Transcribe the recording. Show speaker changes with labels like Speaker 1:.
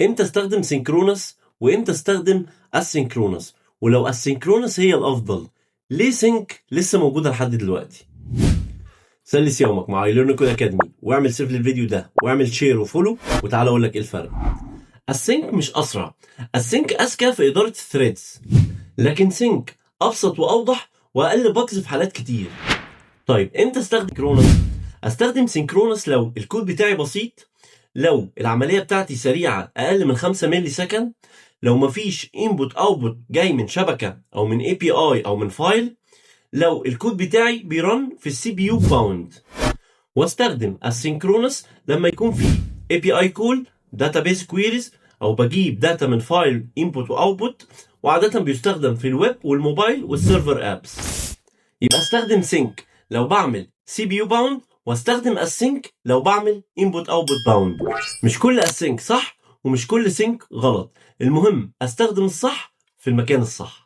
Speaker 1: امتى استخدم سينكرونس وامتى استخدم اسينكرونس، ولو اسينكرونس هي الافضل ليه سينك لسه موجوده لحد دلوقتي؟ سلس يومك مع ايليرن كود اكاديمي، واعمل سيف للفيديو ده واعمل شير وفولو، وتعالى اقول لك ايه الفرق. السينك مش اسرع، السينك اذكى في اداره الثريدز، لكن سينك ابسط واوضح واقل بجز في حالات كتير. طيب امتى استخدم سينكرونس؟ استخدم سينكرونس لو الكود بتاعي بسيط، لو العمليه بتاعتي سريعه اقل من 5 مللي سكند، لو مفيش انبوت اوتبوت جاي من شبكه او من اي بي اي او من فايل، لو الكود بتاعي بيرن في السي بي يو باوند. واستخدم السينكرونس لما يكون في اي بي اي كول، داتابيس كويريز، او بجيب داتا من فايل انبوت واوتبوت، وعاده بيستخدم في الويب والموبايل والسيرفر ابس. يبقى استخدم سينك لو بعمل سي بي يو باوند، واستخدم السينك لو بعمل انبوت اوتبوت باوند. مش كل السينك صح ومش كل سينك غلط، المهم استخدم الصح في المكان الصح.